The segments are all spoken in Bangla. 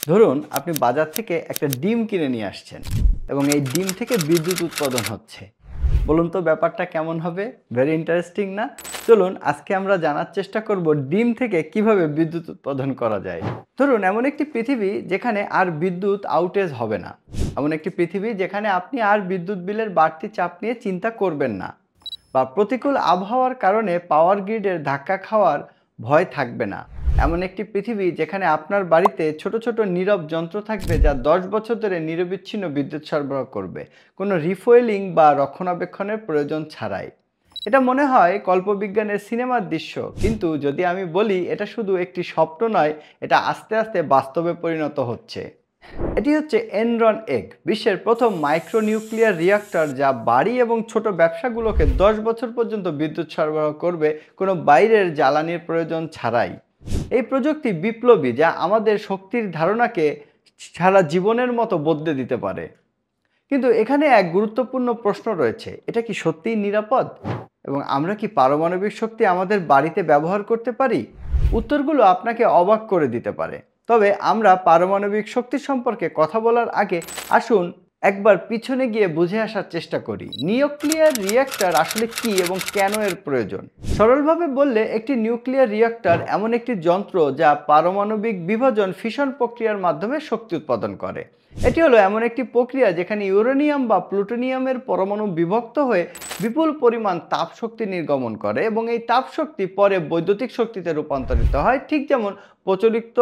ধরুন আপনি বাজার থেকে একটা ডিম কিনে নিয়ে আসছেন এবং এই ডিম থেকে বিদ্যুৎ উৎপাদন হচ্ছে। বলুন তো ব্যাপারটা কেমন হবে? ভেরি ইন্টারেস্টিং না? চলুন আজকে আমরা জানার চেষ্টা করব ডিম থেকে কিভাবে বিদ্যুৎ উৎপাদন করা যায়। ধরুন এমন একটি পৃথিবী যেখানে আর বিদ্যুৎ আউটেজ হবে না, এমন একটি পৃথিবী যেখানে আপনি আর বিদ্যুৎ বিলের বাড়তি চাপ নিয়ে চিন্তা করবেন না, বা প্রতিকূল আবহাওয়ার কারণে পাওয়ার গ্রিডের ধাক্কা খাওয়ার ভয় থাকবে না। এমন একটি পৃথিবী যেখানে আপনার বাড়িতে ছোট ছোট নীরব যন্ত্র থাকবে যা 10 বছর ধরে নিরবিচ্ছিন্ন বিদ্যুৎ সরবরাহ করবে, কোনো রিফুয়েলিং বা রক্ষণাবেক্ষণের প্রয়োজন ছাড়াই। এটা মনে হয় কল্পবিজ্ঞানের সিনেমার দৃশ্য, কিন্তু যদি আমি বলি এটা শুধু একটি স্বপ্ন নয়, এটা আস্তে আস্তে বাস্তবে পরিণত হচ্ছে। এটি হচ্ছে এনরন এগ, বিশ্বের প্রথম মাইক্রো নিউক্লিয়ার রিঅ্যাক্টর যা বাড়ি এবং ছোট ব্যবসাগুলোকে 10 বছর পর্যন্ত বিদ্যুৎ সরবরাহ করবে কোনো বাইরের জ্বালানির প্রয়োজন ছাড়াই। এই প্রযুক্তি বিপ্লবী, যা আমাদের শক্তির ধারণাকে সারা জীবনের মতো বদলে দিতে পারে। কিন্তু এখানে এক গুরুত্বপূর্ণ প্রশ্ন রয়েছে, এটা কি সত্যিই নিরাপদ? এবং আমরা কি পারমাণবিক শক্তি আমাদের বাড়িতে ব্যবহার করতে পারি? উত্তরগুলো আপনাকে অবাক করে দিতে পারে। তবে আমরা পারমাণবিক শক্তি সম্পর্কে কথা বলার আগে আসুন একবার পিছনে গিয়ে বুঝে আসার চেষ্টা করি নিউক্লিয়ার রিঅ্যাক্টর আসলে কি এবং কেন এর প্রয়োজন। সরলভাবে বললে, একটি নিউক্লিয়ার রিঅ্যাক্টর এমন একটি যন্ত্র যা পারমাণবিক বিভাজন ফিশন প্রক্রিয়ার মাধ্যমে শক্তি উৎপাদন করে। এটি হলো এমন একটি প্রক্রিয়া যেখানে ইউরেনিয়াম বা প্লুটোনিয়ামের পরমাণু বিভক্ত হয়ে বিপুল পরিমাণ তাপ শক্তি নির্গমন করে এবং এই তাপ শক্তি পরে বৈদ্যুতিক শক্তিতে রূপান্তরিত হয়, ঠিক যেমন প্রচলিত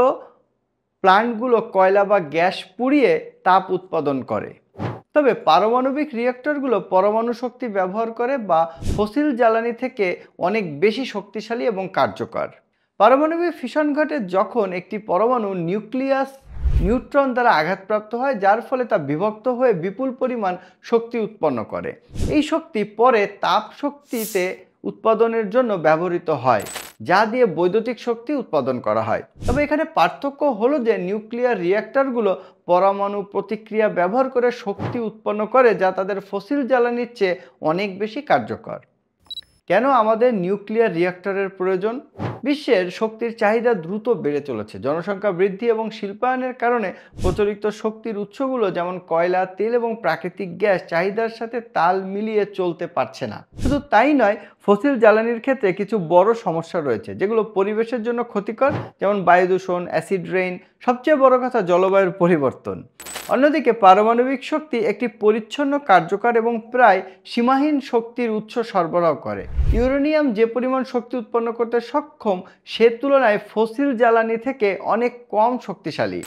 প্ল্যান্টগুলো কয়লা বা গ্যাস পুড়িয়ে তাপ উৎপাদন করে। তবে পারমাণবিক রিঅ্যাক্টরগুলো পরমাণু শক্তি ব্যবহার করে বা ফসিল জ্বালানি থেকে অনেক বেশি শক্তিশালী এবং কার্যকর। পারমাণবিক ফিশন ঘটে যখন একটি পরমাণু নিউক্লিয়াস নিউট্রন দ্বারা আঘাতপ্রাপ্ত হয়, যার ফলে তা বিভক্ত হয়ে বিপুল পরিমাণ শক্তি উৎপন্ন করে। এই শক্তি পরে তাপ শক্তিতে উৎপাদনের জন্য ব্যবহৃত হয়, যা দিয়ে বৈদ্যুতিক শক্তি উৎপাদন করা হয়। তবে এখানে পার্থক্য হলো যে নিউক্লিয়ার রিঅ্যাক্টরগুলো পরমাণু প্রতিক্রিয়া ব্যবহার করে শক্তি উৎপন্ন করে, যা তাদের ফসিল জ্বালানির চেয়ে অনেক বেশি কার্যকর। কেন আমাদের নিউক্লিয়ার রিঅ্যাক্টরের প্রয়োজন? বিশ্বের শক্তির চাহিদা দ্রুত বেড়ে চলেছে। জনসংখ্যা বৃদ্ধি এবং শিল্পায়নের কারণে প্রচলিত শক্তির উৎসগুলো যেমন কয়লা, তেল এবং প্রাকৃতিক গ্যাস চাহিদার সাথে তাল মিলিয়ে চলতে পারছে না। শুধু তাই নয়, ফসিল জ্বালানির ক্ষেত্রে কিছু বড় সমস্যা রয়েছে যেগুলো পরিবেশের জন্য ক্ষতিকর, যেমন বায়ু দূষণ, অ্যাসিড রেইন, সবচেয়ে বড় কথা জলবায়ুর পরিবর্তন। অন্যদিকে পারমাণবিক শক্তি একটি পরিচ্ছন্ন, কার্যকর এবং প্রায় সীমাহীন শক্তির উৎস সরবরাহ করে। ইউরেনিয়াম যে পরিমাণ শক্তি উৎপন্ন করতে সক্ষম, সে তুলনায় ফসিল জ্বালানি থেকে অনেক কম শক্তিশালী।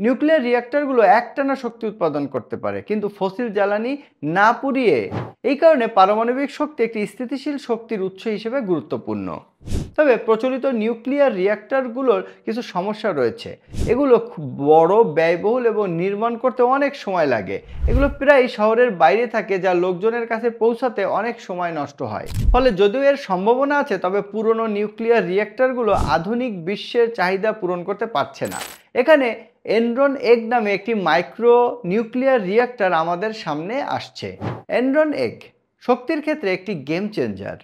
নিউক্লিয়ার রিঅ্যাক্টরগুলো একটানা শক্তি উৎপাদন করতে পারে, কিন্তু ফসিল জ্বালানি না পুড়িয়ে। এই কারণে পারমাণবিক শক্তি একটি স্থিতিশীল শক্তির উৎস হিসেবে গুরুত্বপূর্ণ। তবে প্রচলিত নিউক্লিয়ার রিঅ্যাক্টরগুলোর কিছু সমস্যা রয়েছে। এগুলো খুব বড়, ব্যয়বহুল এবং নির্মাণ করতে অনেক সময় লাগে। এগুলো প্রায় শহরের বাইরে থাকে, যা লোকজনের কাছে পৌঁছাতে অনেক সময় নষ্ট হয়। ফলে যদিও এর সম্ভাবনা আছে, তবে পুরনো নিউক্লিয়ার রিঅ্যাক্টরগুলো আধুনিক বিশ্বের চাহিদা পূরণ করতে পারছে না। এখানে এনরন এগ নামে একটি মাইক্রো নিউক্লিয়ার রিঅ্যাক্টর আমাদের সামনে আসছে। এনরন এগ শক্তির ক্ষেত্রে একটি গেম চেঞ্জার।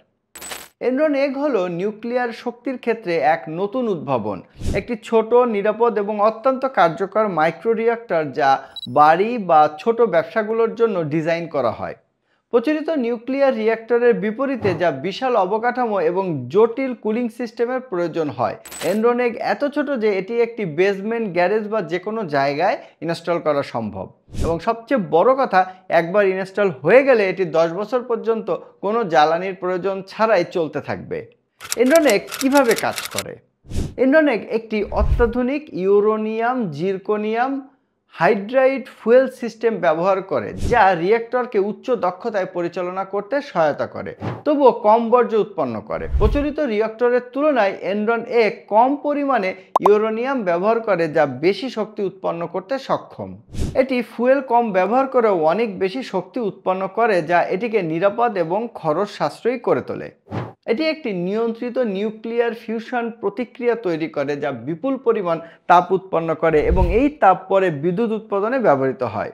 এনরন এগ হলো নিউক্লিয়ার শক্তির ক্ষেত্রে এক নতুন উদ্ভাবন, একটি ছোট, নিরাপদ এবং অত্যন্ত কার্যকর মাইক্রো রিঅ্যাক্টর যা বাড়ি বা ছোট ব্যবসাগুলোর জন্য ডিজাইন করা হয়। প্রচলিত নিউক্লিয়ার রিঅ্যাক্টরের বিপরীতে, যা বিশাল অবকাঠামো এবং জটিল কুলিং সিস্টেমের প্রয়োজন হয়, এনরন এগ এত ছোট যে এটি একটি বেসমেন্ট, গ্যারেজ বা যে কোনো জায়গায় ইনস্টল করা সম্ভব। এবং সবচেয়ে বড় কথা, একবার ইনস্টল হয়ে গেলে এটি 10 বছর পর্যন্ত কোনো জ্বালানির প্রয়োজন ছাড়াই চলতে থাকবে। এনরন এগ কীভাবে কাজ করে? এনরন এগ একটি অত্যাধুনিক ইউরেনিয়াম জিরকনিয়াম হাইড্রাইড ফুয়েল সিস্টেম ব্যবহার করে, যা রিঅ্যাক্টরকে উচ্চ দক্ষতায় পরিচালনা করতে সহায়তা করে, তবুও কম বর্জ্য উৎপন্ন করে। প্রচলিত রিঅ্যাক্টরের তুলনায় এনরন এগ কম পরিমাণে ইউরেনিয়াম ব্যবহার করে, যা বেশি শক্তি উৎপন্ন করতে সক্ষম। এটি ফুয়েল কম ব্যবহার করেও অনেক বেশি শক্তি উৎপন্ন করে, যা এটিকে নিরাপদ এবং খরচ সাশ্রয়ী করে তোলে। এটি একটি নিয়ন্ত্রিত নিউক্লিয়ার ফিউশন প্রতিক্রিয়া তৈরি করে, যা বিপুল পরিমাণ তাপ উৎপন্ন করে এবং এই তাপ পরে বিদ্যুৎ উৎপাদনে ব্যবহৃত হয়।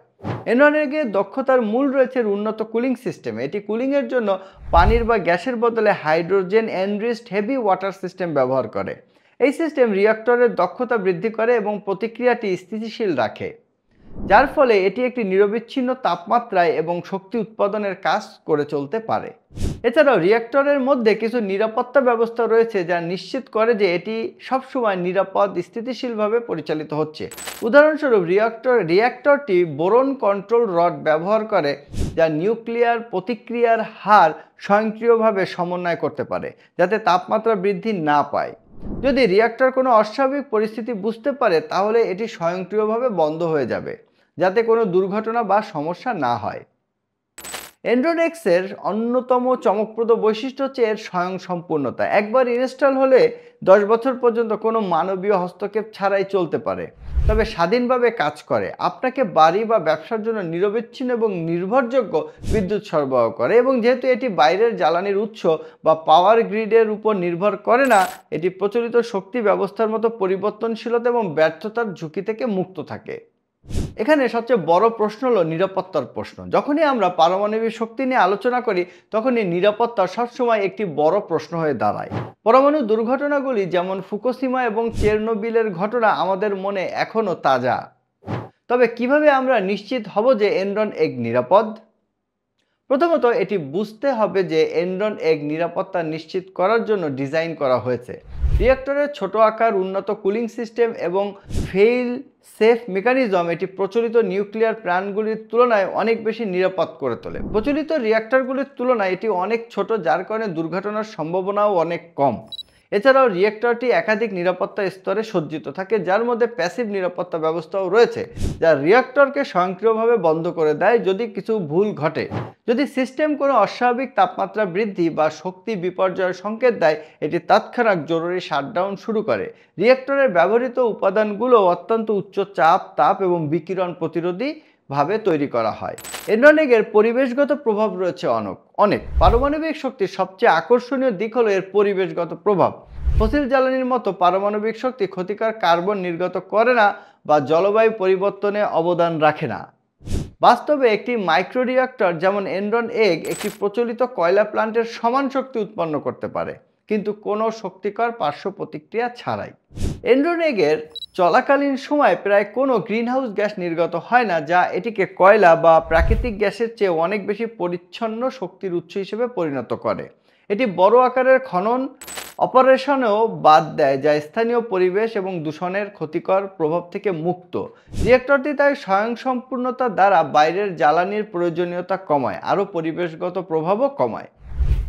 এনরন এগের দক্ষতার মূল রয়েছে উন্নত কুলিং সিস্টেম। এটি কুলিংয়ের জন্য পানির বা গ্যাসের বদলে hydrogen enriched heavy water system ব্যবহার করে। এই সিস্টেম রিঅ্যাক্টরের দক্ষতা বৃদ্ধি করে এবং প্রতিক্রিয়াটি স্থিতিশীল রাখে, যার ফলে এটি একটি নিরবিচ্ছিন্ন তাপমাত্রায় এবং শক্তি উৎপাদনের কাজ করে চলতে পারে। এছাড়াও রিঅ্যাক্টরের মধ্যে কিছু নিরাপত্তা ব্যবস্থা রয়েছে যা নিশ্চিত করে যে এটি সবসময় নিরাপদ স্থিতিশীলভাবে পরিচালিত হচ্ছে। উদাহরণস্বরূপ রিঅ্যাক্টরটি বোরন কন্ট্রোল রড ব্যবহার করে যা নিউক্লিয়ার প্রতিক্রিয়ার হার স্বয়ংক্রিয়ভাবে সমন্বয় করতে পারে যাতে তাপমাত্রা বৃদ্ধি না পায়। যদি রিঅ্যাক্টর কোনো অস্বাভাবিক পরিস্থিতি বুঝতে পারে তাহলে এটি স্বয়ংক্রিয়ভাবে বন্ধ হয়ে যাবে যাতে কোনো দুর্ঘটনা বা সমস্যা না হয়। এনরন এক্স এর অন্যতম চমকপ্রদ বৈশিষ্ট্য হচ্ছে এর স্বয়ংসম্পূর্ণতা। একবার ইনস্টল হলে 10 বছর পর্যন্ত কোনো মানবীয় হস্তক্ষেপ ছাড়াই চলতে পারে, তবে স্বাধীনভাবে কাজ করে। আপনাকে বাড়ি বা ব্যবসার জন্য নিরবিচ্ছিন্ন এবং নির্ভরযোগ্য বিদ্যুৎ সরবরাহ করে এবং যেহেতু এটি বাইরের জ্বালানির উৎস বা পাওয়ার গ্রিডের উপর নির্ভর করে না, এটি প্রচলিত শক্তি ব্যবস্থার মতো পরিবর্তনশীলতা এবং ব্যর্থতার ঝুঁকি থেকে মুক্ত থাকে। এখানে সবচেয়ে বড় প্রশ্ন হলো নিরাপত্তার প্রশ্ন। যখনই আমরা পারমাণবিক শক্তি নিয়ে আলোচনা করি তখনই নিরাপত্তা সবসময় একটি বড় প্রশ্ন হয়ে দাঁড়ায়। পরমাণু দুর্ঘটনাগুলি যেমন ফুকুশিমা এবং চেরনোবিলের ঘটনা আমাদের মনে এখনও তাজা। তবে কিভাবে আমরা নিশ্চিত হব যে এনরন এক নিরাপদ? প্রথমত, এটি বুঝতে হবে যে এনরন এক নিরাপত্তা নিশ্চিত করার জন্য ডিজাইন করা হয়েছে। রিঅ্যাক্টরের ছোট আকার, উন্নত কুলিং সিস্টেম এবং ফেইল সেফ মেকানিজম এটি প্রচলিত নিউক্লিয়ার প্ল্যান্টগুলির তুলনায় অনেক বেশি নিরাপদ করে তোলে। প্রচলিত রিঅ্যাক্টরগুলির তুলনায় এটি অনেক ছোট, যার কারণে দুর্ঘটনার সম্ভাবনাও অনেক কম। এছাড়াও রিঅ্যাক্টরটি একাধিক নিরাপত্তা স্তরে সজ্জিত থাকে, যার মধ্যে প্যাসিভ নিরাপত্তা ব্যবস্থাও রয়েছে যা রিঅ্যাক্টরকে স্বয়ংক্রিয়ভাবে বন্ধ করে দেয় যদি কিছু ভুল ঘটে। যদি সিস্টেম কোনো অস্বাভাবিক তাপমাত্রা বৃদ্ধি বা শক্তি বিপর্যয়ের সংকেত দেয়, এটি তৎক্ষণাৎ জরুরি শাটডাউন শুরু করে। রিঅ্যাক্টরের ব্যবহৃত উপাদানগুলো অত্যন্ত উচ্চ চাপ, তাপ এবং বিকিরণ প্রতিরোধী ভাবে তৈরি করা হয়। এনরন এর পরিবেশগত প্রভাব রয়েছে অনেক। পারমাণবিক শক্তির সবচেয়ে আকর্ষণীয় দিক হলো এর পরিবেশগত প্রভাব। ফসিল জ্বালানির মতো পারমাণবিক শক্তি ক্ষতিকর কার্বন নির্গত করে না বা জলবায়ু পরিবর্তনে অবদান রাখে না। বাস্তবে একটি মাইক্রো রিঅ্যাক্টর যেমন এনরন একটি প্রচলিত কয়লা প্ল্যান্টের সমান শক্তি উৎপন্ন করতে পারে, কিন্তু কোনো শক্তিকর পার্শ্ব প্রতিক্রিয়া ছাড়াই। এনরন এর চলাকালীন সময় প্রায় কোনো গ্রিনহাউস গ্যাস নির্গত হয় না, যা এটিকে কয়লা বা প্রাকৃতিক গ্যাসের চেয়ে অনেক বেশি পরিচ্ছন্ন শক্তির উৎস হিসেবে পরিণত করে। এটি বড় আকারের খনন অপারেশনেও বাদ দেয়, যা স্থানীয় পরিবেশ এবং দূষণের ক্ষতিকর প্রভাব থেকে মুক্ত। রিঅ্যাক্টরটি তাই স্বয়ংসম্পূর্ণতা দ্বারা বাইরের জ্বালানির প্রয়োজনীয়তা কমায়, আরও পরিবেশগত প্রভাবও কমায়।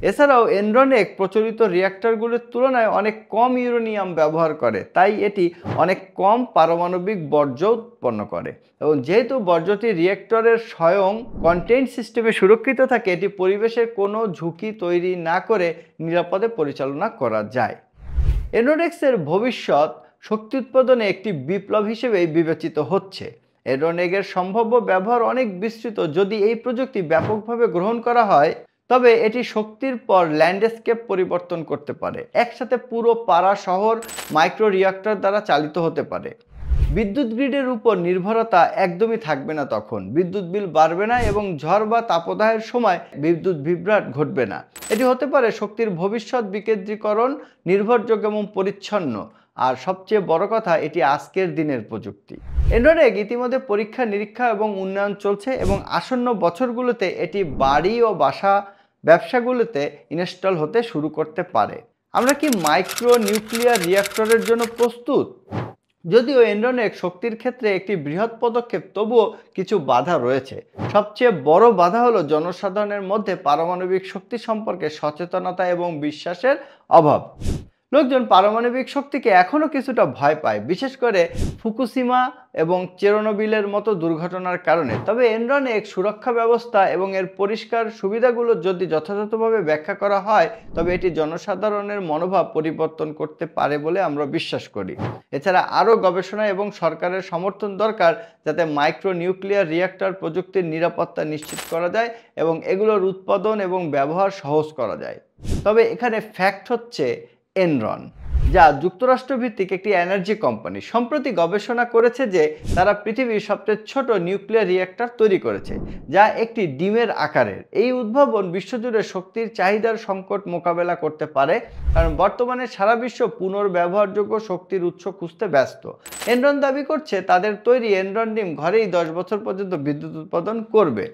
এছাড়াও এনরন প্রচলিত রিঅ্যাক্টরগুলির তুলনায় অনেক কম ইউরেনিয়াম ব্যবহার করে, তাই এটি অনেক কম পারমাণবিক বর্জ্য উৎপন্ন করে এবং যেহেতু বর্জ্যটি রিঅ্যাক্টরের স্বয়ং কন্টেইনড সিস্টেমে সুরক্ষিত থাকে, এটি পরিবেশের কোনো ঝুঁকি তৈরি না করে নিরাপদে পরিচালনা করা যায়। এনরন এর ভবিষ্যৎ শক্তি উৎপাদনে একটি বিপ্লব হিসেবেই বিবেচিত হচ্ছে। এনরন এর সম্ভাব্য ব্যবহার অনেক বিস্তৃত। যদি এই প্রযুক্তি ব্যাপকভাবে গ্রহণ করা হয় তবে এটি শক্তির পর ল্যান্ডস্কেপ পরিবর্তন করতে পারে। একসাথে পুরো পাড়া শহর মাইক্রো রিঅ্যাক্টর দ্বারা চালিত হতে পারে। বিদ্যুৎ গ্রিডের উপর নির্ভরতা একদমই থাকবে না, তখন বিদ্যুৎ বিল বাড়বে না এবং ঝড় বা তাপদাহের সময় বিদ্যুৎ বিভ্রাট ঘটবে না। এটি হতে পারে শক্তির ভবিষ্যৎ বিকেন্দ্রীকরণ, নির্ভরযোগ্য এবং পরিচ্ছন্ন। আর সবচেয়ে বড় কথা, এটি আজকের দিনের প্রযুক্তি। এনরন ইতিমধ্যে পরীক্ষা নিরীক্ষা এবং উন্নয়ন চলছে এবং আসন্ন বছরগুলোতে এটি বাড়ি ও ব্যবসাগুলোতে ইনস্টল হতে শুরু করতে পারে। আমরা কি মাইক্রো নিউক্লিয়ার রিঅ্যাক্টরের জন্য প্রস্তুত? যদিও এনরন শক্তির ক্ষেত্রে একটি বৃহৎ পদক্ষেপ, তবুও কিছু বাধা রয়েছে। সবচেয়ে বড় বাধা হলো জনসাধারণের মধ্যে পারমাণবিক শক্তি সম্পর্কে সচেতনতা এবং বিশ্বাসের অভাব। লোকজন পারমাণবিক শক্তিকে এখনও কিছুটা ভয় পায়, বিশেষ করে ফুকুশিমা এবং চেরনোবিলের মতো দুর্ঘটনার কারণে। তবে এনরন সুরক্ষা ব্যবস্থা এবং এর পরিষ্কার সুবিধাগুলো যদি যথাযথভাবে ব্যাখ্যা করা হয় তবে এটি জনসাধারণের মনোভাব পরিবর্তন করতে পারে বলে আমরা বিশ্বাস করি। এছাড়া আরও গবেষণা এবং সরকারের সমর্থন দরকার, যাতে মাইক্রো নিউক্লিয়ার রিঅ্যাক্টর প্রযুক্তির নিরাপত্তা নিশ্চিত করা যায় এবং এগুলোর উৎপাদন এবং ব্যবহার সহজ করা যায়। তবে এখানে ফ্যাক্ট হচ্ছে এনরন যা যুক্তরাষ্ট্র ভিত্তিক একটি এনার্জি কোম্পানি। সম্প্রতি গবেষণা করেছে যে তারা পৃথিবীর সবচেয়ে ছোট নিউক্লিয়ার রিঅ্যাক্টর তৈরি করেছে, যা একটি ডিমের আকারের। এই উদ্ভাবন বিশ্বজুড়ে শক্তির চাহিদার সংকট মোকাবেলা করতে পারে, কারণ বর্তমানে সারা বিশ্ব পুনর্ব্যবহারযোগ্য শক্তির উৎস খুঁজতে ব্যস্ত। এনরন দাবি করছে তাদের তৈরি এনরন ডিম ঘরেই 10 বছর পর্যন্ত বিদ্যুৎ উৎপাদন করবে।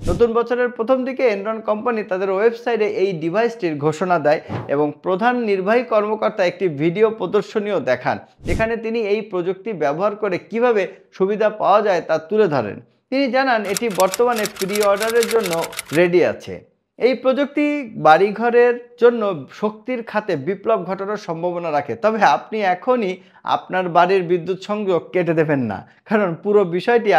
নতুন বছরের প্রথম দিকে এনরন কোম্পানি তাদের ওয়েবসাইটে এই ডিভাইসটির ঘোষণা দেয় এবং প্রধান নির্বাহী কর্মকর্তা একটি ভিডিও প্রদর্শনীও দেখান, যেখানে তিনি এই প্রযুক্তি ব্যবহার করে কিভাবে সুবিধা পাওয়া যায় তা তুলে ধরেন। তিনি জানান এটি বর্তমানে প্রি অর্ডারের জন্য রেডি আছে। এই প্রযুক্তি বাড়িঘরের জন্য শক্তির খাতে বিপ্লব ঘটানোর সম্ভাবনা রাখে, তবে আপনি এখনই আপনার বাড়ির বিদ্যুৎ সংযোগ কেটে দেবেন না, কারণ পুরো বিষয়টি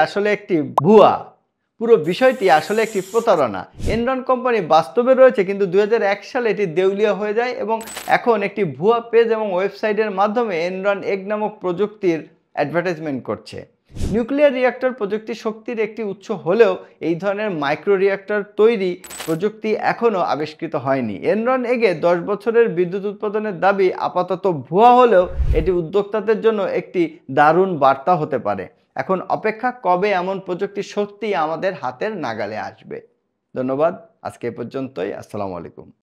আসলে একটি প্রতারণা। এনরন কোম্পানি বাস্তবে রয়েছে, কিন্তু 2001 সালে এটি দেউলিয়া হয়ে যায় এবং এখন একটি ভুয়া পেজ এবং ওয়েবসাইটের মাধ্যমে এনরন এগ নামক প্রযুক্তির অ্যাডভার্টাইজমেন্ট করছে। নিউক্লিয়ার রিঅ্যাক্টর প্রযুক্তি শক্তির একটি উৎস হলেও এই ধরনের মাইক্রো রিঅ্যাক্টর তৈরি প্রযুক্তি এখনও আবিষ্কৃত হয়নি। এনরন এগে 10 বছরের বিদ্যুৎ উৎপাদনের দাবি আপাতত ভুয়া হলেও এটি উদ্যোক্তাদের জন্য একটি দারুণ বার্তা হতে পারে। এখন অপেক্ষা কবে এমন প্রযুক্তি সত্যিই আমাদের হাতের নাগালে আসবে। ধন্যবাদ, আজকে এ পর্যন্তই। আসসালামু আলাইকুম।